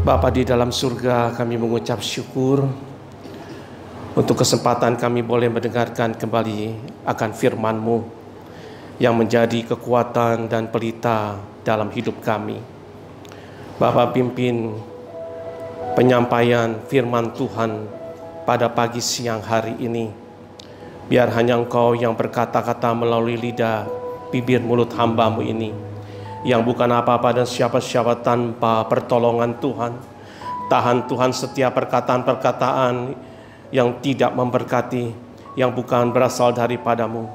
Bapa di dalam surga, kami mengucap syukur untuk kesempatan kami boleh mendengarkan kembali akan firman-Mu yang menjadi kekuatan dan pelita dalam hidup kami. Bapa, pimpin penyampaian firman Tuhan pada pagi siang hari ini. Biar hanya Engkau yang berkata-kata melalui lidah, bibir, mulut hamba-Mu ini, yang bukan apa-apa dan siapa-siapa tanpa pertolongan Tuhan. Tahan Tuhan setiap perkataan-perkataan yang tidak memberkati, yang bukan berasal daripada-Mu.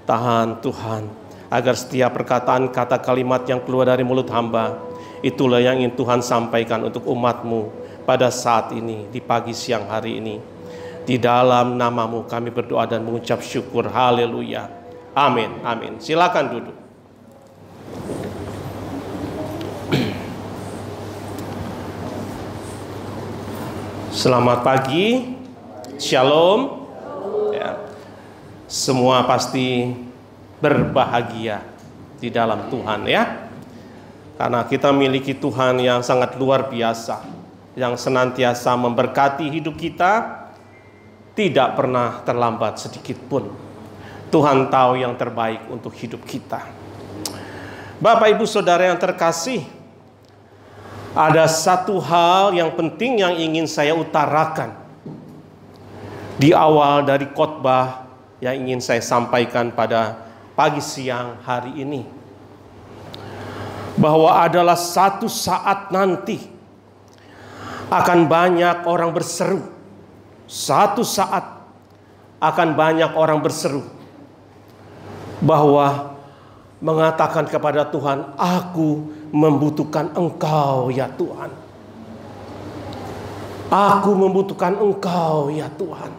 Tahan Tuhan, agar setiap perkataan kata kalimat yang keluar dari mulut hamba, itulah yang ingin Tuhan sampaikan untuk umat-Mu pada saat ini, di pagi siang hari ini. Di dalam nama-Mu kami berdoa dan mengucap syukur. Haleluya. Amin. Amin. Silakan duduk. Selamat pagi, shalom. Ya. Semua pasti berbahagia di dalam Tuhan, ya. Karena kita miliki Tuhan yang sangat luar biasa, yang senantiasa memberkati hidup kita, tidak pernah terlambat sedikit pun. Tuhan tahu yang terbaik untuk hidup kita. Bapak, Ibu, Saudara yang terkasih, ada satu hal yang penting yang ingin saya utarakan di awal dari khotbah yang ingin saya sampaikan pada pagi siang hari ini. Bahwa adalah satu saat nanti akan banyak orang berseru. Satu saat akan banyak orang berseru bahwa mengatakan kepada Tuhan, aku membutuhkan Engkau ya Tuhan. Aku membutuhkan Engkau ya Tuhan.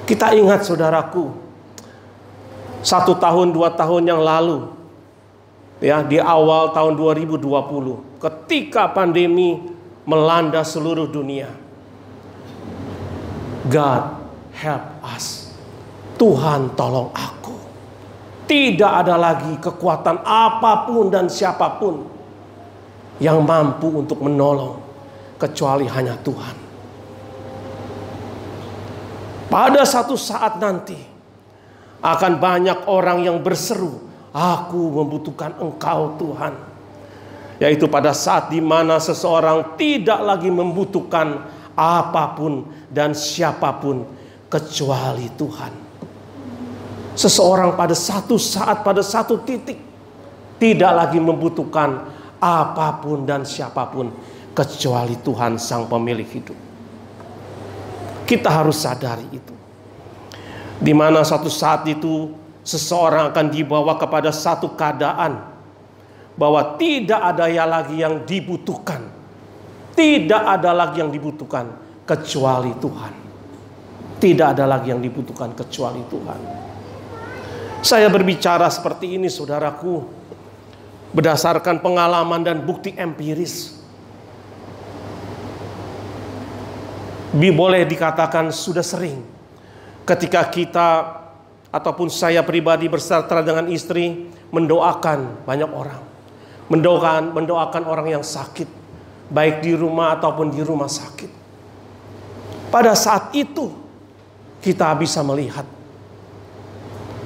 Kita ingat saudaraku, 1 tahun 2 tahun yang lalu, ya, di awal tahun 2020, ketika pandemi melanda seluruh dunia, God help us. Tuhan tolong aku. Tidak ada lagi kekuatan apapun dan siapapun yang mampu untuk menolong kecuali hanya Tuhan. Pada satu saat nanti akan banyak orang yang berseru, aku membutuhkan Engkau Tuhan. Yaitu pada saat di mana seseorang tidak lagi membutuhkan apapun dan siapapun kecuali Tuhan. Seseorang pada satu saat, pada satu titik, tidak lagi membutuhkan apapun dan siapapun kecuali Tuhan Sang Pemilik hidup. Kita harus sadari itu. Di mana suatu saat itu seseorang akan dibawa kepada satu keadaan bahwa tidak ada lagi yang dibutuhkan. Tidak ada lagi yang dibutuhkan kecuali Tuhan. Tidak ada lagi yang dibutuhkan kecuali Tuhan. Saya berbicara seperti ini saudaraku, berdasarkan pengalaman dan bukti empiris. Boleh dikatakan sudah sering ketika kita ataupun saya pribadi berserta dengan istri mendoakan banyak orang. Mendoakan orang yang sakit, baik di rumah ataupun di rumah sakit. Pada saat itu kita bisa melihat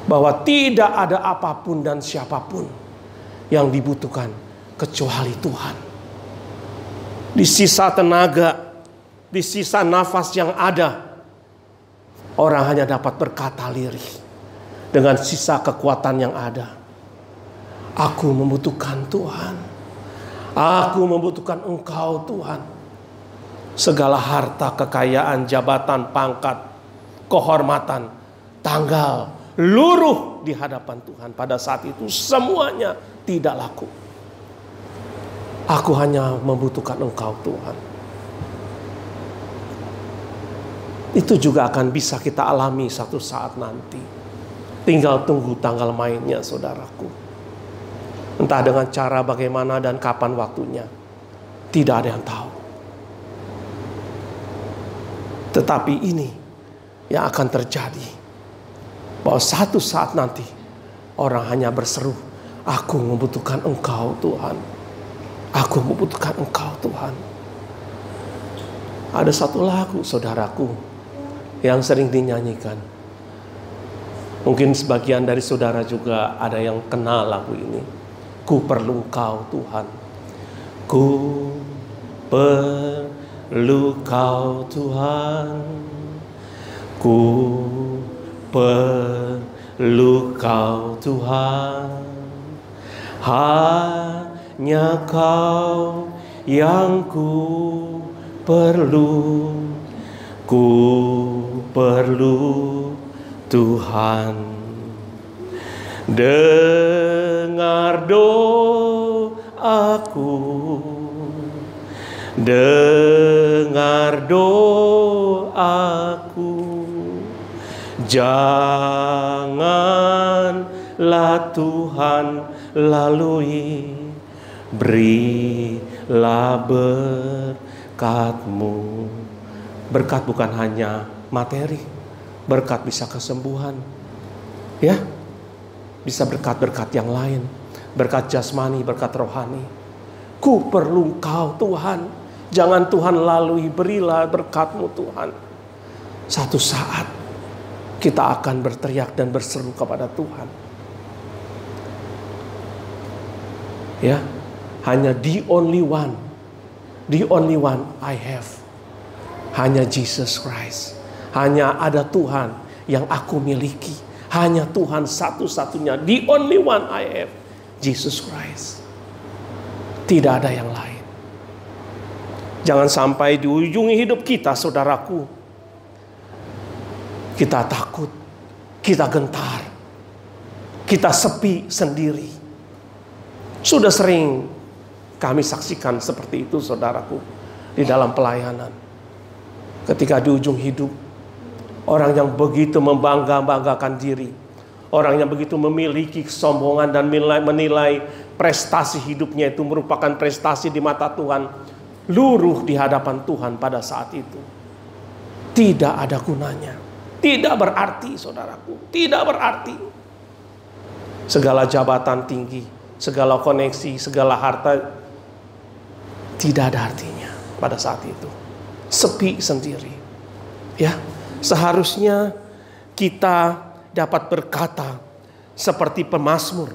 bahwa tidak ada apapun dan siapapun yang dibutuhkan kecuali Tuhan. Di sisa tenaga, di sisa nafas yang ada, orang hanya dapat berkata lirih dengan sisa kekuatan yang ada. Aku membutuhkan Tuhan. Aku membutuhkan Engkau Tuhan. Segala harta, kekayaan, jabatan, pangkat, kehormatan, tanggal, luruh di hadapan Tuhan. Pada saat itu semuanya tidak laku. Aku hanya membutuhkan Engkau Tuhan. Itu juga akan bisa kita alami satu saat nanti. Tinggal tunggu tanggal mainnya saudaraku. Entah dengan cara bagaimana dan kapan waktunya, tidak ada yang tahu. Tetapi ini yang akan terjadi. Bahwa satu saat nanti orang hanya berseru, aku membutuhkan Engkau Tuhan. Aku membutuhkan Engkau Tuhan. Ada satu lagu saudaraku yang sering dinyanyikan. Mungkin sebagian dari saudara juga ada yang kenal lagu ini. Ku perlu Engkau Tuhan. Ku perlu Kau Tuhan. Ku perlu Kau Tuhan. Hanya Kau yang ku perlu. Ku perlu Tuhan. Dengar doaku, dengar doaku. Janganlah Tuhan lalui, berilah berkat-Mu. Berkat bukan hanya materi, berkat bisa kesembuhan, ya, bisa berkat-berkat yang lain, berkat jasmani, berkat rohani. Ku perlu Engkau Tuhan. Jangan Tuhan lalui, berilah berkat-Mu Tuhan. Satu saat kita akan berteriak dan berseru kepada Tuhan. Ya, hanya the only one I have. Hanya Jesus Christ. Hanya ada Tuhan yang aku miliki. Hanya Tuhan satu-satunya. The only one I have, Jesus Christ. Tidak ada yang lain. Jangan sampai di ujung hidup kita, saudaraku, kita takut, kita gentar, kita sepi sendiri. Sudah sering kami saksikan seperti itu, saudaraku, di dalam pelayanan. Ketika di ujung hidup, orang yang begitu membangga-banggakan diri, orang yang begitu memiliki kesombongan dan menilai prestasi hidupnya itu merupakan prestasi di mata Tuhan, luruh di hadapan Tuhan pada saat itu. Tidak ada gunanya. Tidak berarti, saudaraku. Tidak berarti. Segala jabatan tinggi, segala koneksi, segala harta, tidak ada artinya pada saat itu. Sepi sendiri. Ya, seharusnya kita dapat berkata seperti pemazmur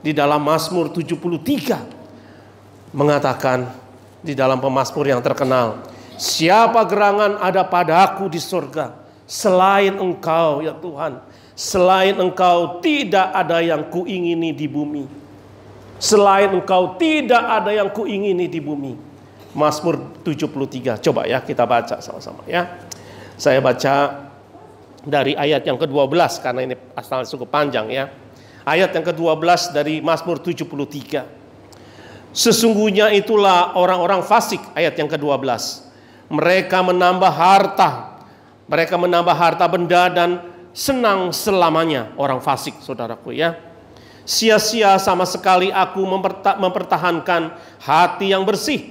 di dalam Mazmur 73 mengatakan, di dalam pemazmur yang terkenal, siapa gerangan ada padaku di surga selain Engkau ya Tuhan. Selain Engkau tidak ada yang kuingini di bumi. Selain Engkau tidak ada yang kuingini di bumi. Mazmur 73. Coba ya kita baca sama-sama ya. Saya baca dari ayat yang ke-12 karena ini asalnya cukup panjang ya. Ayat yang ke-12 dari Mazmur 73. Sesungguhnya itulah orang-orang fasik, ayat yang ke-12. Mereka menambah harta benda dan senang selamanya. Orang fasik, saudaraku ya. Sia-sia sama sekali aku mempertahankan hati yang bersih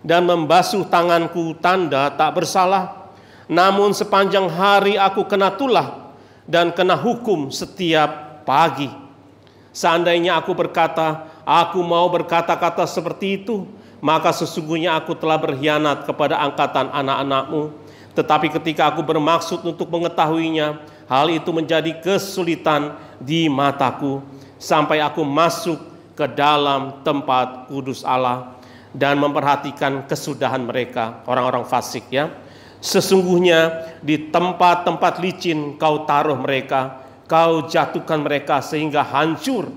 dan membasuh tanganku tanda tak bersalah. Namun sepanjang hari aku kena tulah dan kena hukum setiap pagi. Seandainya aku berkata, aku mau berkata-kata seperti itu, maka sesungguhnya aku telah berkhianat kepada angkatan anak-anak-Mu. Tetapi ketika aku bermaksud untuk mengetahuinya, hal itu menjadi kesulitan di mataku, sampai aku masuk ke dalam tempat kudus Allah dan memperhatikan kesudahan mereka, orang-orang fasik ya. Sesungguhnya di tempat-tempat licin kau taruh mereka, kau jatuhkan mereka sehingga hancur.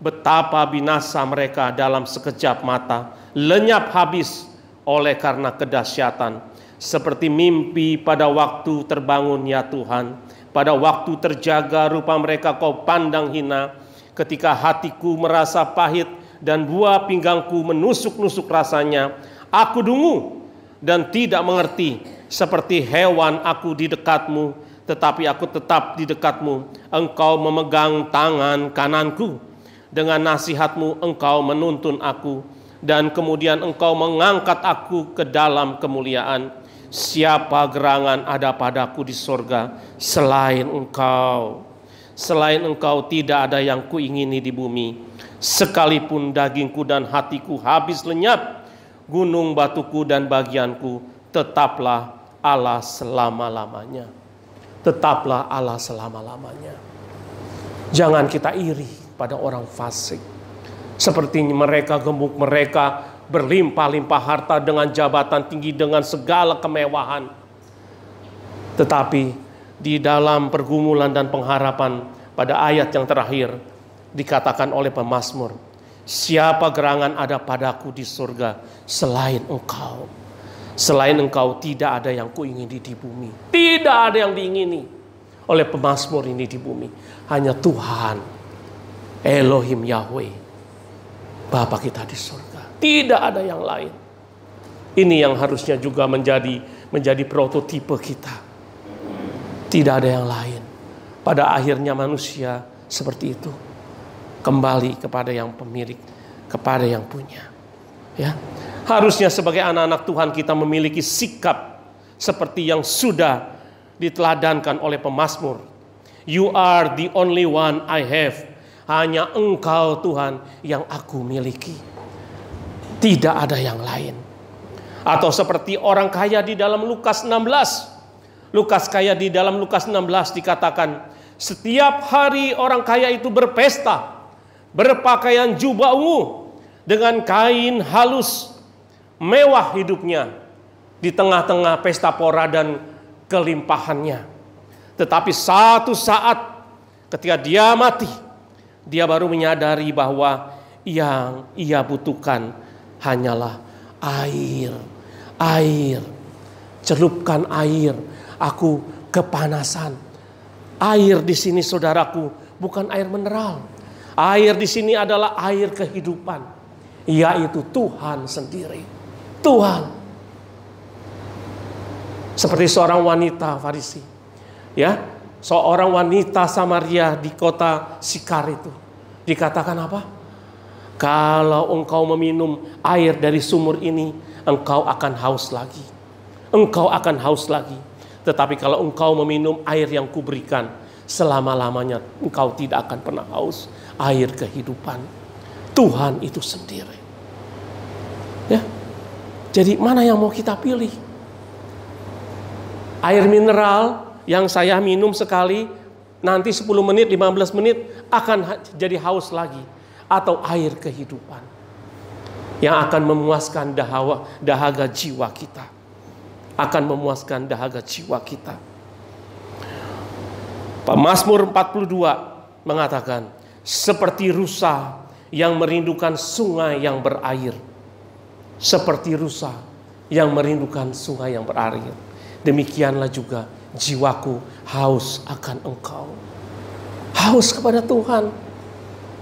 Betapa binasa mereka dalam sekejap mata, lenyap habis oleh karena kedahsyatan. Seperti mimpi pada waktu terbangun ya Tuhan, pada waktu terjaga rupa mereka kau pandang hina. Ketika hatiku merasa pahit dan buah pinggangku menusuk-nusuk rasanya, aku dungu dan tidak mengerti. Seperti hewan aku di dekatmu, tetapi aku tetap di dekatmu. Engkau memegang tangan kananku. Dengan nasihatmu engkau menuntun aku, dan kemudian engkau mengangkat aku ke dalam kemuliaan. Siapa gerangan ada padaku di sorga selain engkau? Selain engkau tidak ada yang kuingini di bumi. Sekalipun dagingku dan hatiku habis lenyap, gunung batuku dan bagianku, tetaplah Allah selama-lamanya. Tetaplah Allah selama-lamanya. Jangan kita iri pada orang fasik. Seperti mereka, gemuk mereka berlimpah-limpah harta dengan jabatan tinggi, dengan segala kemewahan. Tetapi di dalam pergumulan dan pengharapan pada ayat yang terakhir dikatakan oleh pemazmur, siapa gerangan ada padaku di surga selain engkau. Selain engkau tidak ada yang kuingini di bumi. Tidak ada yang diingini oleh pemazmur ini di bumi. Hanya Tuhan, Elohim Yahweh, Bapa kita di surga. Tidak ada yang lain. Ini yang harusnya juga menjadi prototipe kita. Tidak ada yang lain. Pada akhirnya manusia seperti itu. Kembali kepada yang pemilik, kepada yang punya. Ya, harusnya sebagai anak-anak Tuhan kita memiliki sikap seperti yang sudah diteladankan oleh pemazmur. You are the only one I have. Hanya Engkau Tuhan yang aku miliki. Tidak ada yang lain. Atau seperti orang kaya di dalam Lukas 16. Lukas kaya di dalam Lukas 16 dikatakan, setiap hari orang kaya itu berpesta, berpakaian jubah ungu dengan kain halus, mewah hidupnya di tengah-tengah pesta pora dan kelimpahannya. Tetapi satu saat ketika dia mati, dia baru menyadari bahwa yang ia butuhkan hanyalah air. Air. Celupkan air. Aku kepanasan. Air di sini saudaraku bukan air mineral. Air di sini adalah air kehidupan, yaitu Tuhan sendiri. Tuhan. Seperti seorang wanita Farisi. Ya, seorang wanita Samaria di kota Sikar itu. Dikatakan apa? Kalau engkau meminum air dari sumur ini, engkau akan haus lagi. Engkau akan haus lagi. Tetapi kalau engkau meminum air yang kuberikan, selama-lamanya engkau tidak akan pernah haus. Air kehidupan. Tuhan itu sendiri. Ya. Jadi mana yang mau kita pilih? Air mineral yang saya minum sekali, nanti 10 menit, 15 menit akan jadi haus lagi. Atau air kehidupan yang akan memuaskan dahaga jiwa kita. Akan memuaskan dahaga jiwa kita. Pemazmur 42 mengatakan, seperti rusa yang merindukan sungai yang berair. Seperti rusa yang merindukan sungai yang berair. Demikianlah juga jiwaku haus akan engkau. Haus kepada Tuhan.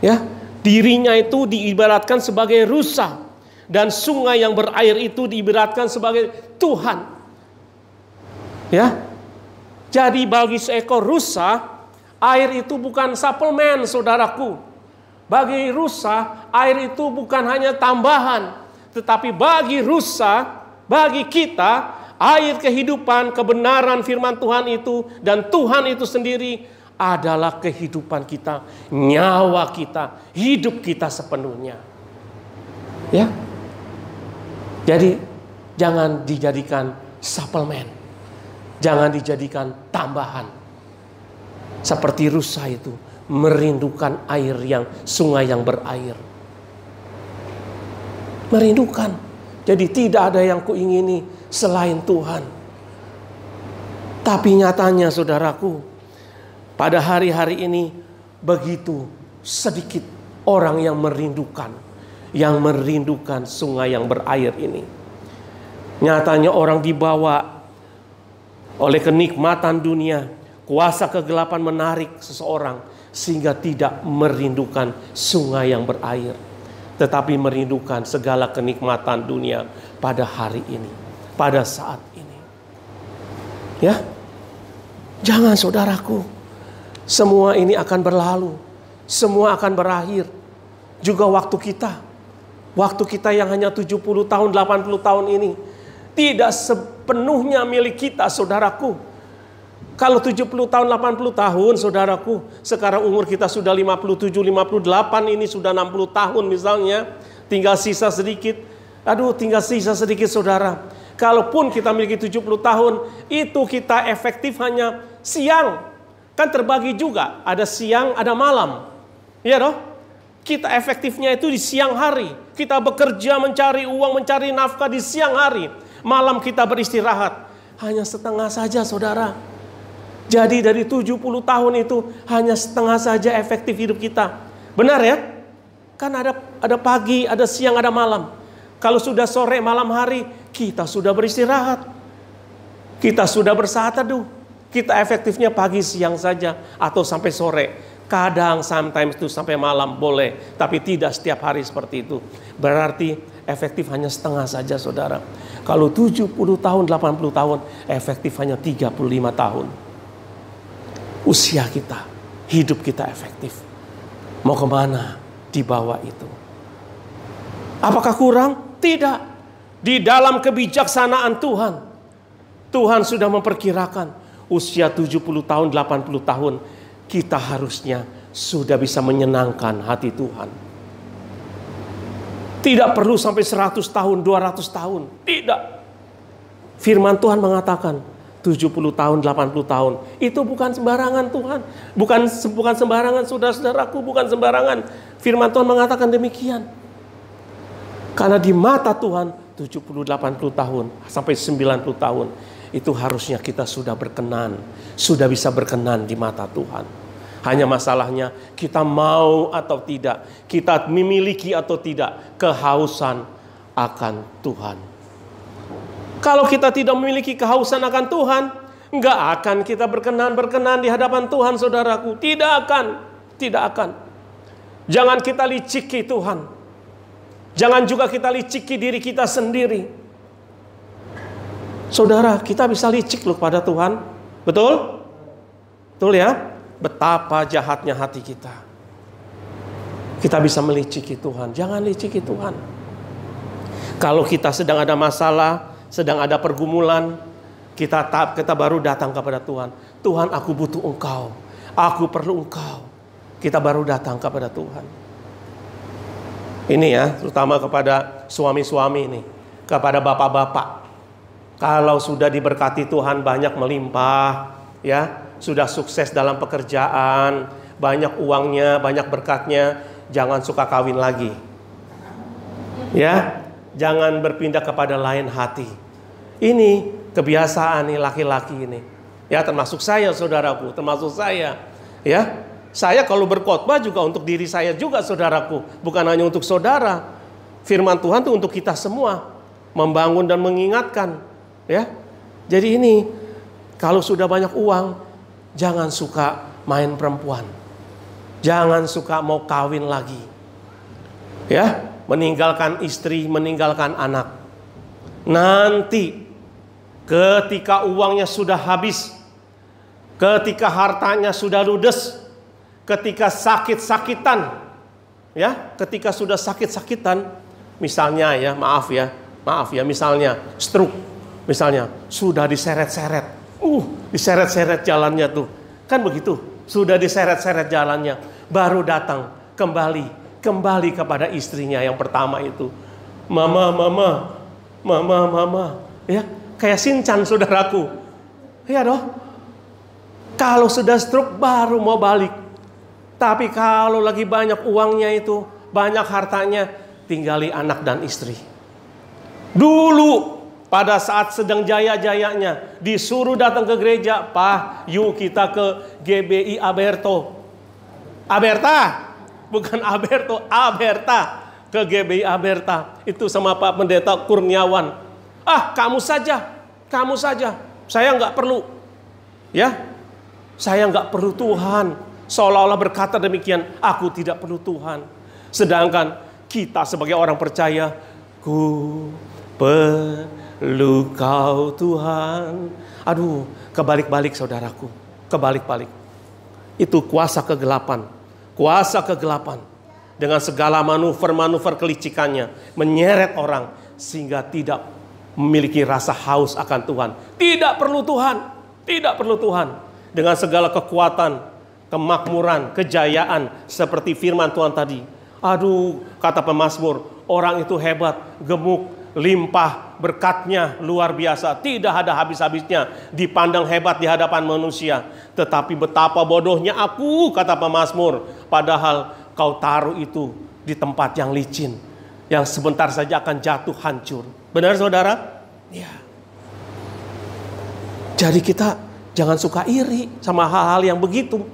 Ya, dirinya itu diibaratkan sebagai rusa. Dan sungai yang berair itu diibaratkan sebagai Tuhan. Ya, jadi bagi seekor rusa, air itu bukan suplemen, saudaraku. Bagi rusa, air itu bukan hanya tambahan, tetapi bagi rusa, bagi kita, air kehidupan, kebenaran firman Tuhan itu, dan Tuhan itu sendiri adalah kehidupan kita, nyawa kita, hidup kita sepenuhnya. Ya, jadi jangan dijadikan suplemen. Jangan dijadikan tambahan. Seperti rusa itu merindukan air yang sungai yang berair. Merindukan. Jadi tidak ada yang kuingini selain Tuhan. Tapi nyatanya saudaraku, pada hari-hari ini begitu sedikit orang yang merindukan sungai yang berair ini. Nyatanya orang dibawa oleh kenikmatan dunia, kuasa kegelapan menarik seseorang sehingga tidak merindukan sungai yang berair, tetapi merindukan segala kenikmatan dunia pada hari ini, pada saat ini. Ya, jangan saudaraku, semua ini akan berlalu, semua akan berakhir. Juga waktu kita yang hanya 70 tahun, 80 tahun ini tidak sepenuhnya milik kita, saudaraku. Kalau 70 tahun, 80 tahun saudaraku, sekarang umur kita sudah 57, 58, ini sudah 60 tahun misalnya, tinggal sisa sedikit. Aduh, tinggal sisa sedikit saudara. Kalaupun kita memiliki 70 tahun, itu kita efektif hanya siang. Kan terbagi juga, ada siang, ada malam. Iya dong? Kita efektifnya itu di siang hari. Kita bekerja, mencari uang, mencari nafkah di siang hari. Malam kita beristirahat. Hanya setengah saja saudara. Jadi dari 70 tahun itu hanya setengah saja efektif hidup kita. Benar ya? Kan ada pagi, ada siang, ada malam. Kalau sudah sore, malam hari, kita sudah beristirahat. Kita sudah bersaat teduh. Kita efektifnya pagi, siang saja atau sampai sore. Kadang sometimes itu sampai malam boleh, tapi tidak setiap hari seperti itu. Berarti efektif hanya setengah saja saudara. Kalau 70 tahun, 80 tahun, efektif hanya 35 tahun. Usia kita, hidup kita efektif. Mau kemana di bawah itu? Apakah kurang? Tidak. Di dalam kebijaksanaan Tuhan, Tuhan sudah memperkirakan usia 70 tahun, 80 tahun, kita harusnya sudah bisa menyenangkan hati Tuhan. Tidak perlu sampai 100 tahun, 200 tahun. Tidak. Firman Tuhan mengatakan 70 tahun, 80 tahun. Itu bukan sembarangan Tuhan. Bukan sembarangan saudara-saudaraku, bukan sembarangan. Firman Tuhan mengatakan demikian. Karena di mata Tuhan 70, 80 tahun sampai 90 tahun itu harusnya kita sudah berkenan, sudah bisa berkenan di mata Tuhan. Hanya masalahnya kita mau atau tidak, kita memiliki atau tidak kehausan akan Tuhan. Kalau kita tidak memiliki kehausan akan Tuhan, enggak akan kita berkenan di hadapan Tuhan saudaraku. Tidak akan. Jangan kita liciki Tuhan. Jangan juga kita liciki diri kita sendiri. Saudara, kita bisa licik loh pada Tuhan. Betul? Betul ya? Betapa jahatnya hati kita. Kita bisa meliciki Tuhan. Jangan liciki Tuhan. Kalau kita sedang ada masalah, sedang ada pergumulan, kita baru datang kepada Tuhan. Tuhan, aku butuh Engkau. Aku perlu Engkau. Kita baru datang kepada Tuhan. Ini ya, terutama kepada suami-suami ini, kepada bapak-bapak. Kalau sudah diberkati Tuhan banyak melimpah, ya, sudah sukses dalam pekerjaan, banyak uangnya, banyak berkatnya, jangan suka kawin lagi. Ya, jangan berpindah kepada lain hati. Ini kebiasaan nih laki-laki ini. Ya, termasuk saya saudaraku, termasuk saya. Ya, saya kalau berkhotbah juga untuk diri saya juga saudaraku, bukan hanya untuk saudara. Firman Tuhan itu untuk kita semua, membangun dan mengingatkan. Ya, jadi ini kalau sudah banyak uang, jangan suka main perempuan, jangan suka mau kawin lagi. Ya, meninggalkan istri, meninggalkan anak. Nanti ketika uangnya sudah habis, ketika hartanya sudah ludes, ketika sakit-sakitan, ya, ketika sudah sakit-sakitan, misalnya ya, maaf ya, misalnya stroke, misalnya sudah diseret-seret, diseret-seret jalannya tuh, kan begitu, sudah diseret-seret jalannya, baru datang kembali kepada istrinya yang pertama itu, mama, ya, kayak Shinchan saudaraku, ya doh. Kalau sudah stroke baru mau balik. Tapi kalau lagi banyak uangnya itu, banyak hartanya, tinggali anak dan istri. Dulu pada saat sedang jaya-jayanya, disuruh datang ke gereja, Pak, yuk kita ke GBI Aberto. Aberta, bukan Aberto, Aberta. Ke GBI Aberta, itu sama Pak Pendeta Kurniawan. Kamu saja, saya nggak perlu. Ya, saya nggak perlu Tuhan. Seolah-olah berkata demikian, aku tidak perlu Tuhan. Sedangkan kita sebagai orang percaya, ku perlu Kau Tuhan. Aduh, kebalik-balik saudaraku, kebalik-balik. Itu kuasa kegelapan. Dengan segala manuver-manuver kelicikannya, menyeret orang sehingga tidak memiliki rasa haus akan Tuhan. Tidak perlu Tuhan. dengan segala kekuatan, kemakmuran, kejayaan seperti firman Tuhan tadi. Aduh, kata pemazmur, orang itu hebat, gemuk, limpah, berkatnya luar biasa, tidak ada habis-habisnya, dipandang hebat di hadapan manusia. Tetapi betapa bodohnya aku, kata pemazmur, padahal kau taruh itu di tempat yang licin, yang sebentar saja akan jatuh hancur. Benar saudara? Ya. Jadi kita jangan suka iri sama hal-hal yang begitu.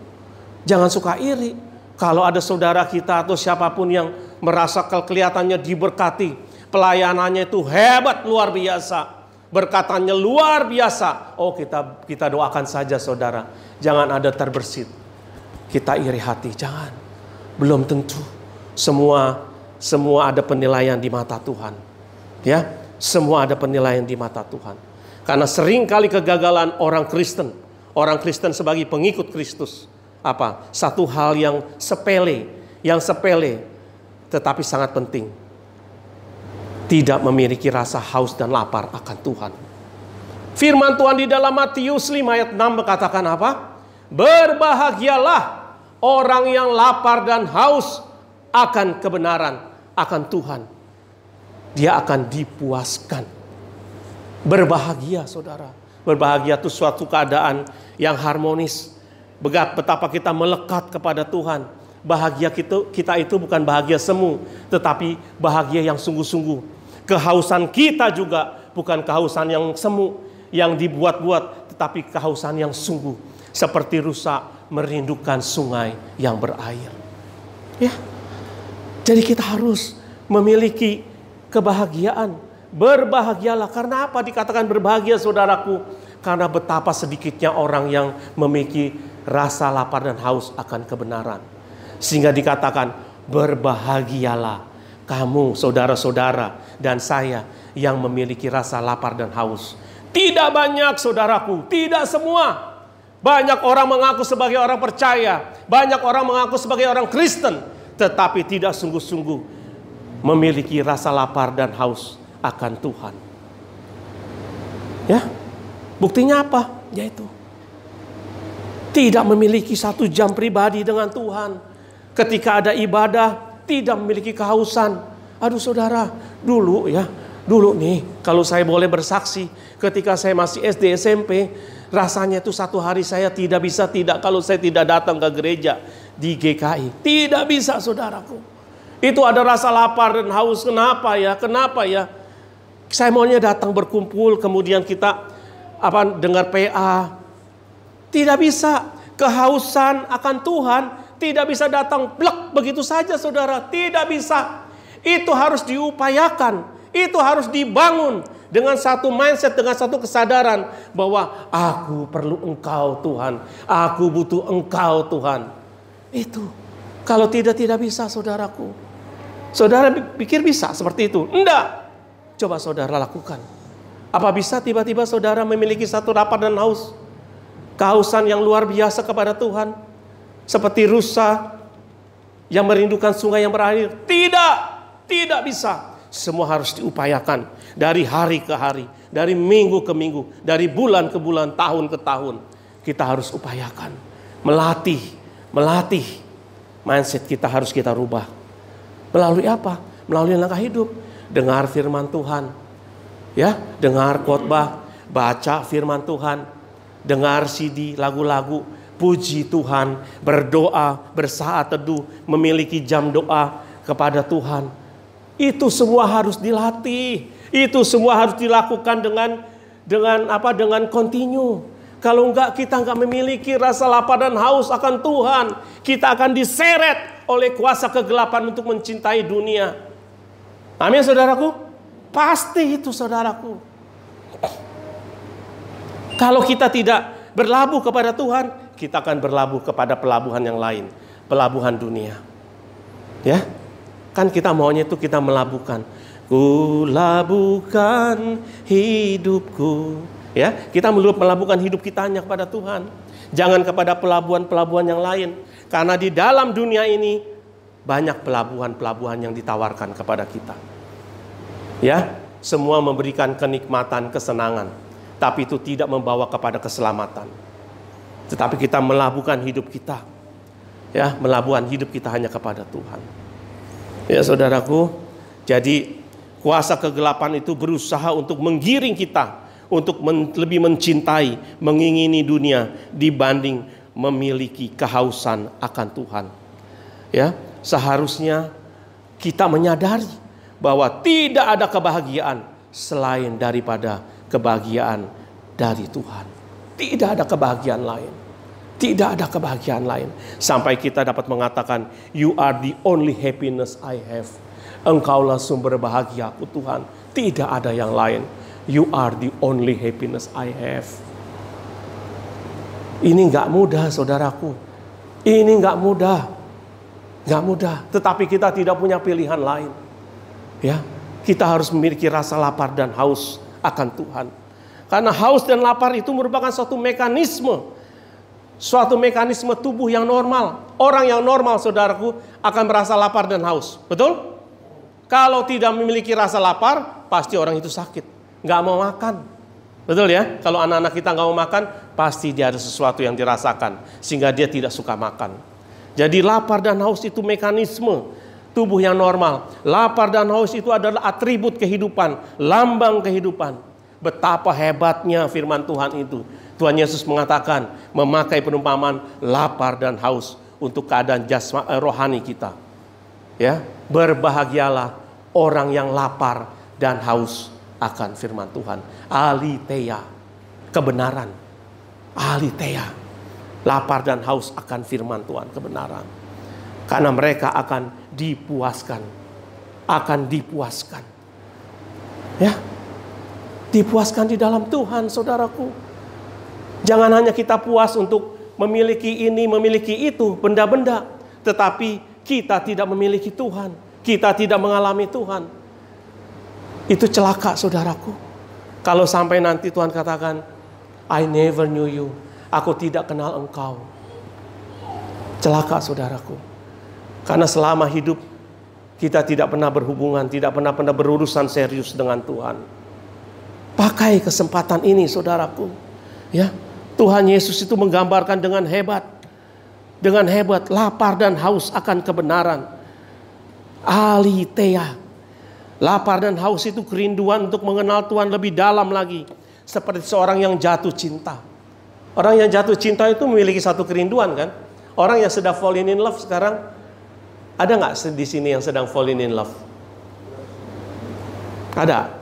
Jangan suka iri. Kalau ada saudara kita atau siapapun yang merasa kelihatannya diberkati, pelayanannya itu hebat, luar biasa, berkatannya luar biasa. Oh, kita doakan saja saudara. Jangan ada terbersit. Kita iri hati, jangan. Belum tentu. Semua ada penilaian di mata Tuhan. Ya, semua ada penilaian di mata Tuhan. Karena seringkali kegagalan orang Kristen sebagai pengikut Kristus, satu hal yang sepele, tetapi sangat penting. Tidak memiliki rasa haus dan lapar akan Tuhan. Firman Tuhan di dalam Matius 5 ayat 6 berkatakan apa? Berbahagialah orang yang lapar dan haus akan kebenaran, akan Tuhan. Dia akan dipuaskan. Berbahagia saudara. Berbahagia itu suatu keadaan yang harmonis. Betapa kita melekat kepada Tuhan. Bahagia kita itu bukan bahagia semu, tetapi bahagia yang sungguh-sungguh. Kehausan kita juga bukan kehausan yang semu, yang dibuat-buat, tetapi kehausan yang sungguh. Seperti rusa merindukan sungai yang berair. Ya. Jadi kita harus memiliki kebahagiaan. Berbahagialah. Karena apa dikatakan berbahagia saudaraku? Karena betapa sedikitnya orang yang memiliki rasa lapar dan haus akan kebenaran. Sehingga dikatakan berbahagialah kamu saudara-saudara dan saya yang memiliki rasa lapar dan haus. Tidak banyak saudaraku, tidak semua. Banyak orang mengaku sebagai orang percaya, banyak orang mengaku sebagai orang Kristen, tetapi tidak sungguh-sungguh memiliki rasa lapar dan haus akan Tuhan. Ya, buktinya apa? Yaitu tidak memiliki 1 jam pribadi dengan Tuhan. Ketika ada ibadah, tidak memiliki kehausan. Aduh saudara, dulu nih, kalau saya boleh bersaksi, ketika saya masih SD SMP, rasanya itu satu hari saya tidak kalau saya tidak datang ke gereja di GKI. Tidak bisa saudaraku. Itu ada rasa lapar dan haus. Kenapa ya? Saya maunya datang berkumpul, kemudian kita dengar PA. Tidak bisa. Kehausan akan Tuhan tidak bisa datang blek begitu saja saudara. Tidak bisa. Itu harus diupayakan. Itu harus dibangun dengan satu mindset, dengan satu kesadaran bahwa aku perlu Engkau Tuhan. Aku butuh Engkau Tuhan. Itu. Kalau tidak bisa saudaraku. Saudara pikir bisa seperti itu? Enggak. Coba saudara lakukan. Apa bisa tiba-tiba saudara memiliki satu lapar dan haus? Kehausan yang luar biasa kepada Tuhan. Seperti rusa yang merindukan sungai yang berair. Tidak bisa. Semua harus diupayakan. Dari hari ke hari. Dari minggu ke minggu. Dari bulan ke bulan, tahun ke tahun. Kita harus upayakan. Melatih. Mindset kita harus kita rubah. Melalui apa? Melalui langkah hidup. Dengar firman Tuhan. Ya, dengar khotbah, baca firman Tuhan, dengar CD, lagu-lagu, puji Tuhan, berdoa, bersaat teduh, memiliki jam doa kepada Tuhan. Itu semua harus dilatih. Itu semua harus dilakukan dengan kontinu. Kalau kita enggak memiliki rasa lapar dan haus akan Tuhan, kita akan diseret oleh kuasa kegelapan untuk mencintai dunia. Amin saudaraku? Pasti itu saudaraku. Kalau kita tidak berlabuh kepada Tuhan, kita akan berlabuh kepada pelabuhan yang lain. Pelabuhan dunia. Ya, kan kita maunya itu kita melabuhkan. Ku labuhkan hidupku. Ya, kita melabuhkan hidup kita hanya kepada Tuhan. Jangan kepada pelabuhan-pelabuhan yang lain. Karena di dalam dunia ini banyak pelabuhan-pelabuhan yang ditawarkan kepada kita. Ya, semua memberikan kenikmatan, kesenangan, tapi itu tidak membawa kepada keselamatan. Tetapi kita melabuhkan hidup kita, ya, melabuhkan hidup kita hanya kepada Tuhan. Ya saudaraku, jadi kuasa kegelapan itu berusaha untuk menggiring kita untuk lebih mencintai, mengingini dunia dibanding memiliki kehausan akan Tuhan. Ya, seharusnya kita menyadari bahwa tidak ada kebahagiaan selain daripada kebahagiaan dari Tuhan. Tidak ada kebahagiaan lain. Tidak ada kebahagiaan lain. Sampai kita dapat mengatakan, you are the only happiness I have. Engkaulah sumber bahagiaku Tuhan. Tidak ada yang lain. You are the only happiness I have. Ini gak mudah saudaraku. Ini gak mudah. Gak mudah. Tetapi kita tidak punya pilihan lain. Ya, kita harus memiliki rasa lapar dan haus akan Tuhan. Karena haus dan lapar itu merupakan suatu mekanisme. Suatu mekanisme tubuh yang normal. Orang yang normal saudaraku akan merasa lapar dan haus. Betul? Kalau tidak memiliki rasa lapar, pasti orang itu sakit. Gak mau makan. Betul ya? Kalau anak-anak kita gak mau makan, pasti dia ada sesuatu yang dirasakan. Sehingga dia tidak suka makan. Jadi lapar dan haus itu mekanisme tubuh yang normal. Lapar dan haus itu adalah atribut kehidupan. Lambang kehidupan. Betapa hebatnya firman Tuhan itu. Tuhan Yesus mengatakan, memakai perumpamaan lapar dan haus untuk keadaan rohani kita. Ya, berbahagialah orang yang lapar dan haus akan firman Tuhan. Aletheia, kebenaran. Aletheia, lapar dan haus akan firman Tuhan, kebenaran. Karena mereka akan dipuaskan. Akan dipuaskan. Ya, dipuaskan di dalam Tuhan, saudaraku. Jangan hanya kita puas untuk memiliki ini, memiliki itu, benda-benda. Tetapi kita tidak memiliki Tuhan. Kita tidak mengalami Tuhan. Itu celaka saudaraku. Kalau sampai nanti Tuhan katakan, I never knew you. Aku tidak kenal engkau. Celaka saudaraku. Karena selama hidup kita tidak pernah berhubungan, tidak pernah berurusan serius dengan Tuhan. Pakai kesempatan ini saudaraku. Ya, Tuhan Yesus itu menggambarkan dengan hebat. Dengan hebat, lapar dan haus akan kebenaran. Aletheia. Lapar dan haus itu kerinduan untuk mengenal Tuhan lebih dalam lagi. Seperti seorang yang jatuh cinta. Orang yang jatuh cinta itu memiliki satu kerinduan kan. Orang yang sedang falling in love sekarang, ada gak di sini yang sedang falling in love? Ada?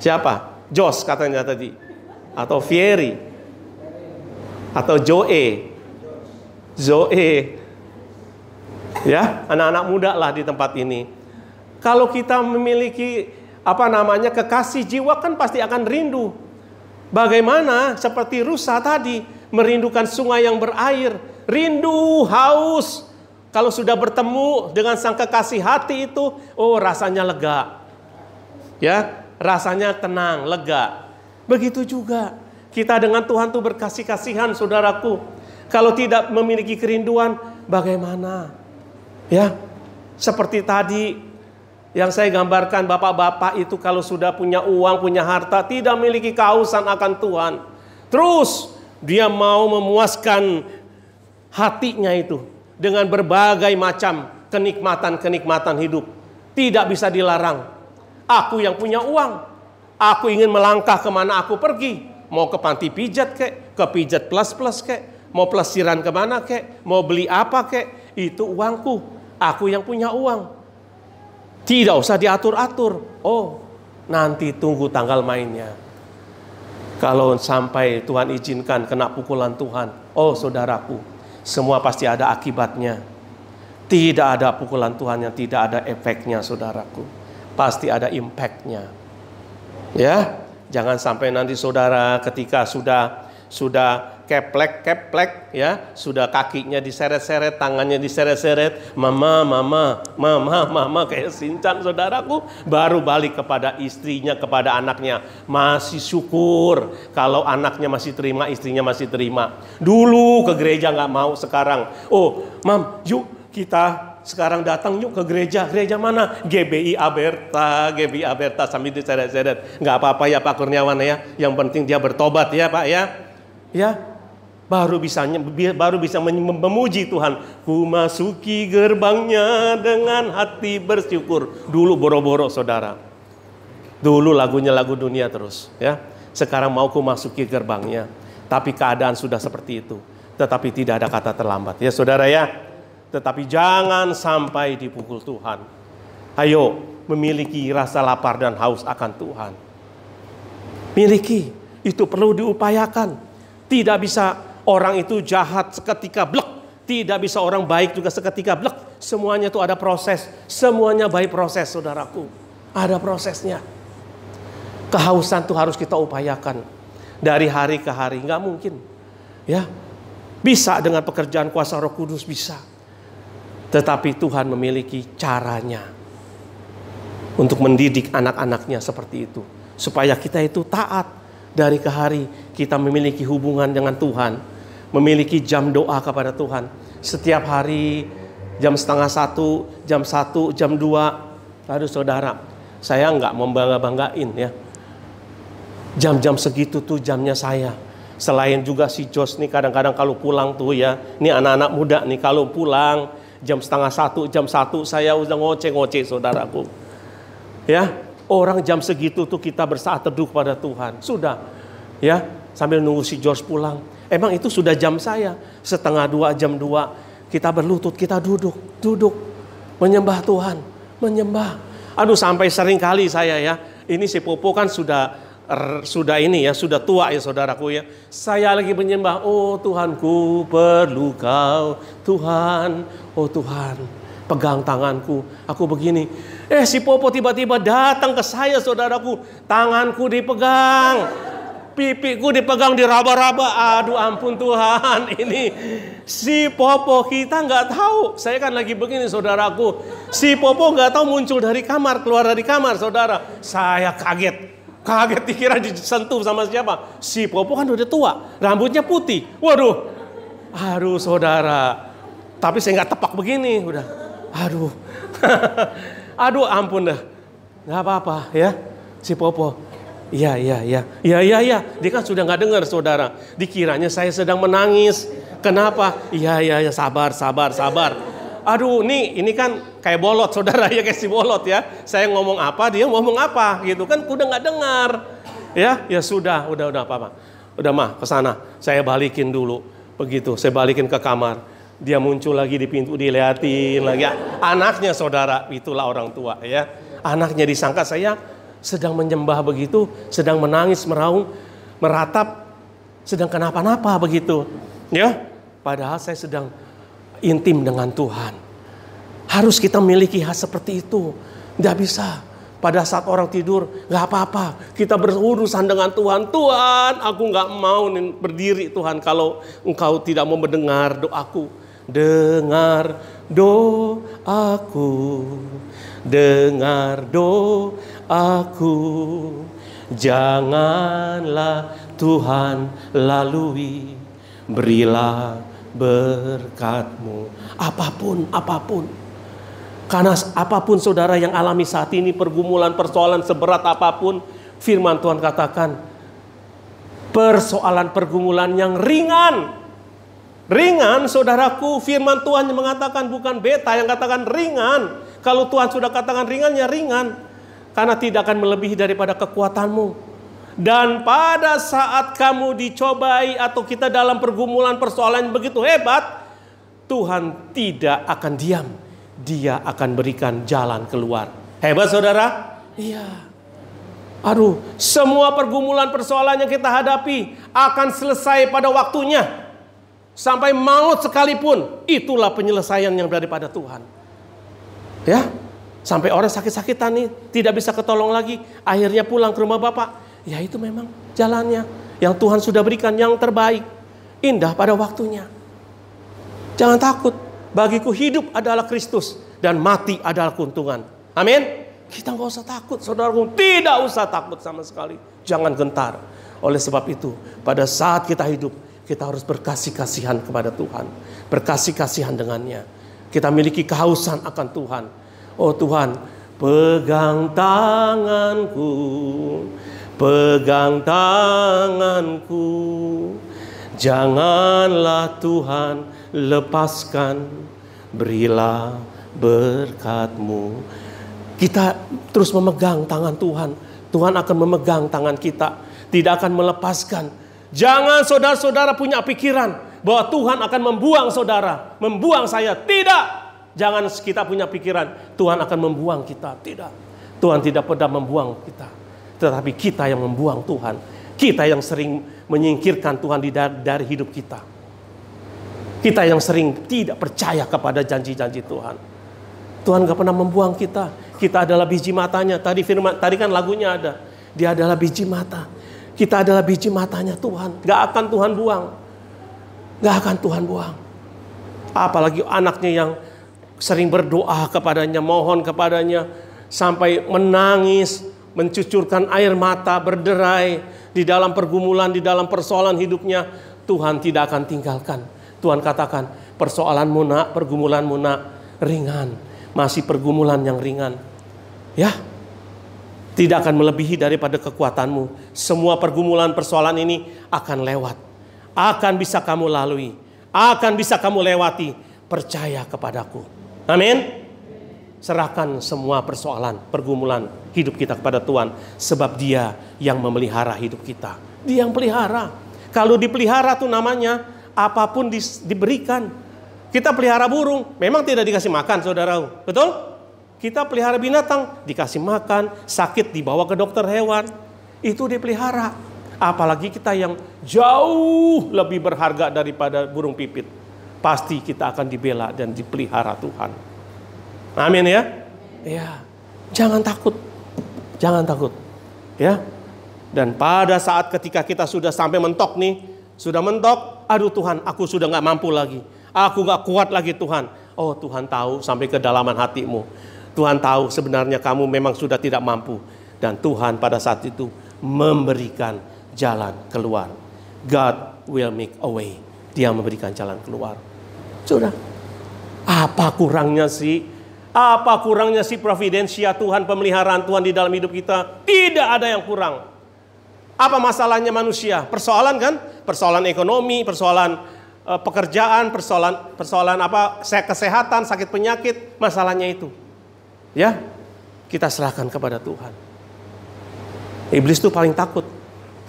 Siapa? Jos katanya tadi. Atau Fieri. Atau Zoe. Ya, anak-anak muda lah di tempat ini. Kalau kita memiliki kekasih jiwa kan pasti akan rindu. Bagaimana seperti rusa tadi merindukan sungai yang berair, rindu, haus. Kalau sudah bertemu dengan sang kekasih hati itu, oh rasanya lega. Ya, rasanya tenang, lega. Begitu juga kita dengan Tuhan tuh berkasih-kasihan saudaraku. Kalau tidak memiliki kerinduan, bagaimana? Ya, seperti tadi yang saya gambarkan, bapak-bapak itu kalau sudah punya uang, punya harta, tidak memiliki kehausan akan Tuhan. Terus dia mau memuaskan hatinya itu dengan berbagai macam kenikmatan-kenikmatan hidup. Tidak bisa dilarang. Aku yang punya uang, aku ingin melangkah kemana aku pergi. Mau ke panti pijat kek, ke pijat plus-plus kek, mau pelesiran kemana kek, mau beli apa kek, itu uangku. Aku yang punya uang. Tidak usah diatur-atur. Oh, nanti tunggu tanggal mainnya. Kalau sampai Tuhan izinkan kena pukulan Tuhan, oh saudaraku, semua pasti ada akibatnya. Tidak ada pukulan Tuhan yang tidak ada efeknya saudaraku. Pasti ada impactnya. Ya, jangan sampai nanti saudara ketika sudah keplek ya, sudah kakinya diseret-seret, tangannya diseret-seret, mama kayak Shinchan saudaraku, baru balik kepada istrinya, kepada anaknya, masih syukur kalau anaknya masih terima, istrinya masih terima. Dulu ke gereja nggak mau, sekarang oh mam yuk kita sekarang datang yuk ke gereja. Gereja mana? GBI Aberta sambil diseret-seret. Nggak apa-apa ya Pak Kurniawan ya, yang penting dia bertobat ya Pak ya. Ya, baru bisa memuji Tuhan. Ku masuki gerbangnya dengan hati bersyukur. Dulu boro-boro saudara. Dulu lagunya lagu dunia terus, ya. Sekarang mau ku masuki gerbangnya. Tapi keadaan sudah seperti itu. Tetapi tidak ada kata terlambat, ya saudara ya. Tetapi jangan sampai dipukul Tuhan. Ayo memiliki rasa lapar dan haus akan Tuhan. Miliki, itu perlu diupayakan. Tidak bisa orang itu jahat seketika blek. Tidak bisa orang baik juga seketika blek. Semuanya itu ada proses. Semuanya baik proses, saudaraku. Ada prosesnya. Kehausan itu harus kita upayakan. Dari hari ke hari. Nggak mungkin. Ya, bisa dengan pekerjaan kuasa Roh Kudus, bisa. Tetapi Tuhan memiliki caranya. Untuk mendidik anak-anaknya seperti itu. Supaya kita itu taat. Dari ke hari kita memiliki hubungan dengan Tuhan. Memiliki jam doa kepada Tuhan. Setiap hari jam 12:30, jam 1, jam 2. Aduh saudara, saya nggak membangga-banggain ya. Jam-jam segitu tuh jamnya saya. Selain juga si Jos nih kadang-kadang kalau pulang tuh ya. Ini anak-anak muda nih kalau pulang jam 12:30, jam 1 saya udah ngoceh-ngoceh saudaraku. Ya, orang jam segitu tuh kita bersaat teduh kepada Tuhan. Sudah ya, sambil nunggu si Jos pulang. Emang itu sudah jam saya. 1:30, jam 2. Kita berlutut, kita duduk. Menyembah Tuhan. Menyembah. Aduh sampai sering kali saya ya. Ini si Popo kan sudah ini ya. Sudah tua ya saudaraku ya. Saya lagi menyembah. Oh Tuhanku perlu Kau. Tuhan. Oh Tuhan. Pegang tanganku. Aku begini. Si Popo tiba-tiba datang ke saya saudaraku. Tanganku dipegang. Pipiku dipegang, diraba-raba. Aduh ampun Tuhan, ini si Popo kita nggak tahu. Saya kan lagi begini saudaraku. Si Popo nggak tahu muncul dari kamar, keluar dari kamar saudara. Saya kaget dikira disentuh sama siapa. Si Popo kan udah tua, rambutnya putih. Waduh, aduh saudara. Tapi saya nggak tepak begini, udah. Aduh, aduh ampun dah. Nggak apa-apa ya, si Popo. Iya. Dia kan sudah nggak dengar saudara. Dikiranya saya sedang menangis. Kenapa? Iya, sabar. Aduh, ini kan kayak bolot saudara ya, kayak si bolot ya. Saya ngomong apa, dia ngomong apa gitu kan, udah nggak dengar. Ya sudah apa. Udah mah ke sana. Saya balikin dulu. Begitu, saya balikin ke kamar. Dia muncul lagi di pintu, diliatin lagi. Anaknya saudara, itulah orang tua ya. Anaknya disangka saya sedang menyembah begitu, sedang menangis, meraung, meratap, sedang kenapa-napa begitu. Ya, padahal saya sedang intim dengan Tuhan. Harus kita miliki hal seperti itu. Tidak bisa pada saat orang tidur, nggak apa-apa. Kita berurusan dengan Tuhan. Tuhan, aku nggak mau berdiri Tuhan kalau Engkau tidak mau mendengar doaku. Dengar doaku, dengar doaku, janganlah Tuhan lalui, berilah berkat-Mu. Apapun. Karena apapun saudara yang alami saat ini, pergumulan, persoalan seberat apapun, firman Tuhan katakan, persoalan pergumulan yang ringan, saudaraku, firman Tuhan yang mengatakan, bukan beta yang katakan ringan. Kalau Tuhan sudah katakan ringan, ya ringan. Karena tidak akan melebihi daripada kekuatanmu. Dan pada saat kamu dicobai atau kita dalam pergumulan persoalan yang begitu hebat, Tuhan tidak akan diam. Dia akan berikan jalan keluar. Hebat saudara? Iya. Aduh, semua pergumulan persoalan yang kita hadapi akan selesai pada waktunya. Sampai maut sekalipun, itulah penyelesaian yang daripada Tuhan. Ya, sampai orang sakit-sakitan nih, tidak bisa ketolong lagi, akhirnya pulang ke rumah Bapak. Ya itu memang jalannya, yang Tuhan sudah berikan yang terbaik, indah pada waktunya. Jangan takut, bagiku hidup adalah Kristus dan mati adalah keuntungan. Amin. Kita nggak usah takut, saudaraku, tidak usah takut sama sekali. Jangan gentar. Oleh sebab itu, pada saat kita hidup, kita harus berkasih-kasihan kepada Tuhan. Berkasih-kasihan dengannya. Kita miliki kehausan akan Tuhan. Oh Tuhan, pegang tanganku. Janganlah Tuhan lepaskan, berilah berkat-Mu. Kita terus memegang tangan Tuhan. Tuhan akan memegang tangan kita, tidak akan melepaskan. Jangan saudara-saudara punya pikiran bahwa Tuhan akan membuang saudara, membuang saya. Tidak. Jangan kita punya pikiran Tuhan akan membuang kita. Tidak. Tuhan tidak pernah membuang kita, tetapi kita yang membuang Tuhan. Kita yang sering menyingkirkan Tuhan dari hidup kita. Kita yang sering tidak percaya kepada janji-janji Tuhan. Tuhan gak pernah membuang kita. Kita adalah biji matanya. Tadi kan lagunya ada. Dia adalah biji mata. Kita adalah biji matanya Tuhan. Gak akan Tuhan buang. Gak akan Tuhan buang. Apalagi anaknya yang sering berdoa kepadanya, mohon kepadanya, sampai menangis, mencucurkan air mata, berderai di dalam pergumulan, di dalam persoalan hidupnya. Tuhan tidak akan tinggalkan. Tuhan katakan, persoalanmu nak, pergumulanmu nak, ringan. Masih pergumulan yang ringan. Ya, tidak akan melebihi daripada kekuatanmu. Semua pergumulan persoalan ini akan lewat. Akan bisa kamu lalui. Akan bisa kamu lewati. Percaya kepadaku. Amin. Serahkan semua persoalan, pergumulan hidup kita kepada Tuhan. Sebab Dia yang memelihara hidup kita. Dia yang pelihara. Kalau dipelihara tuh namanya apapun diberikan. Kita pelihara burung, memang tidak dikasih makan, saudara. Betul? Kita pelihara binatang, dikasih makan, sakit dibawa ke dokter hewan. Itu dipelihara. Apalagi kita yang jauh lebih berharga daripada burung pipit. Pasti kita akan dibela dan dipelihara Tuhan. Amin ya? Ya. Jangan takut. Jangan takut. Ya. Dan pada saat ketika kita sudah sampai mentok nih, sudah mentok, aduh Tuhan, aku sudah gak mampu lagi. Aku gak kuat lagi Tuhan. Oh, Tuhan tahu sampai kedalaman hatimu. Tuhan tahu sebenarnya kamu memang sudah tidak mampu. Dan Tuhan pada saat itu memberikan jalan keluar. God will make a way. Dia memberikan jalan keluar. Sudah. Apa kurangnya sih? Apa kurangnya sih providensia Tuhan, pemeliharaan Tuhan di dalam hidup kita? Tidak ada yang kurang. Apa masalahnya manusia? Persoalan kan? Persoalan ekonomi, persoalan pekerjaan, persoalan apa? Kesehatan, sakit penyakit, masalahnya itu. Ya, kita serahkan kepada Tuhan. Iblis itu paling takut.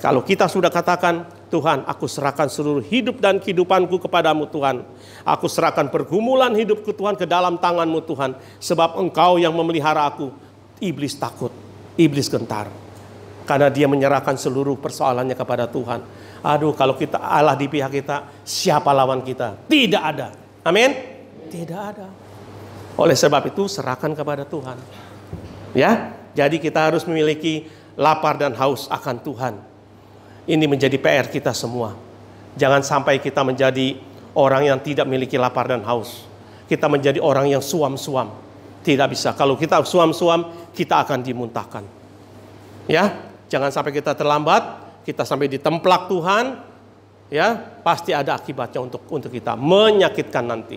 Kalau kita sudah katakan, Tuhan, aku serahkan seluruh hidup dan kehidupanku kepadamu Tuhan. Aku serahkan pergumulan hidupku Tuhan ke dalam tanganmu Tuhan. Sebab Engkau yang memelihara aku. Iblis takut, iblis gentar. Karena dia menyerahkan seluruh persoalannya kepada Tuhan. Aduh, kalau kita Allah di pihak kita, siapa lawan kita? Tidak ada. Amin? Tidak ada. Oleh sebab itu, serahkan kepada Tuhan. Ya, jadi kita harus memiliki lapar dan haus akan Tuhan. Ini menjadi PR kita semua. Jangan sampai kita menjadi orang yang tidak memiliki lapar dan haus. Kita menjadi orang yang suam-suam. Tidak bisa. Kalau kita suam-suam, kita akan dimuntahkan. Ya, jangan sampai kita terlambat. Kita sampai ditemplak Tuhan, ya pasti ada akibatnya untuk kita, menyakitkan nanti.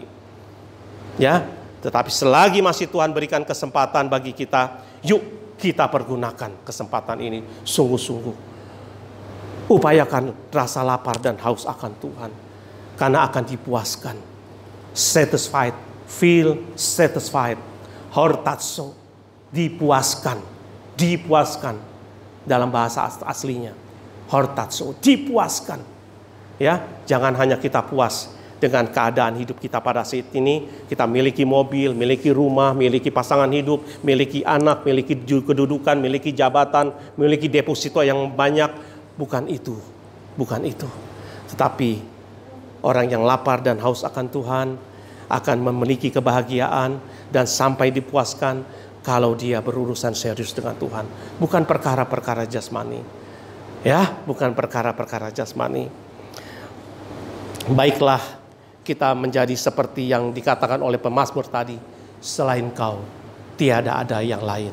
Ya, tetapi selagi masih Tuhan berikan kesempatan bagi kita, yuk kita pergunakan kesempatan ini sungguh-sungguh. Upayakan rasa lapar dan haus akan Tuhan, karena akan dipuaskan. Satisfied, feel satisfied, hortatso, dipuaskan dalam bahasa aslinya. Hortatso, dipuaskan. Ya, jangan hanya kita puas dengan keadaan hidup kita pada saat ini. Kita miliki mobil, miliki rumah, miliki pasangan hidup, miliki anak, miliki kedudukan, miliki jabatan, miliki deposito yang banyak. Bukan itu. Bukan itu. Tetapi orang yang lapar dan haus akan Tuhan akan memiliki kebahagiaan dan sampai dipuaskan kalau dia berurusan serius dengan Tuhan. Bukan perkara-perkara jasmani. Ya, bukan perkara-perkara jasmani. Baiklah, kita menjadi seperti yang dikatakan oleh pemazmur tadi. Selain Kau, tiada ada yang lain.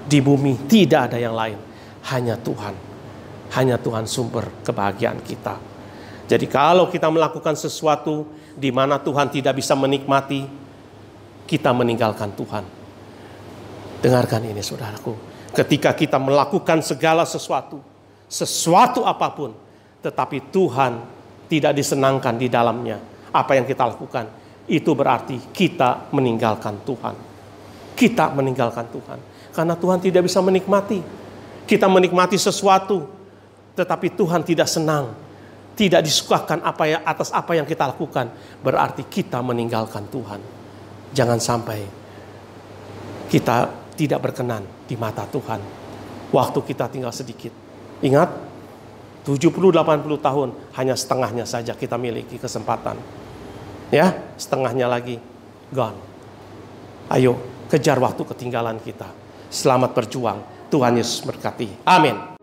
Di bumi tidak ada yang lain. Hanya Tuhan. Hanya Tuhan sumber kebahagiaan kita. Jadi kalau kita melakukan sesuatu di mana Tuhan tidak bisa menikmati, kita meninggalkan Tuhan. Dengarkan ini saudaraku. Ketika kita melakukan segala sesuatu apapun, tetapi Tuhan tidak disenangkan di dalamnya, apa yang kita lakukan, itu berarti kita meninggalkan Tuhan. Kita meninggalkan Tuhan. Karena Tuhan tidak bisa menikmati. Kita menikmati sesuatu, tetapi Tuhan tidak senang, tidak disukakan atas apa yang kita lakukan, berarti kita meninggalkan Tuhan. Jangan sampai kita tidak berkenan di mata Tuhan. Waktu kita tinggal sedikit. Ingat, 70-80 tahun hanya setengahnya saja kita miliki kesempatan. Ya, setengahnya lagi gone. Ayo kejar waktu ketinggalan kita. Selamat berjuang. Tuhan Yesus berkati. Amin.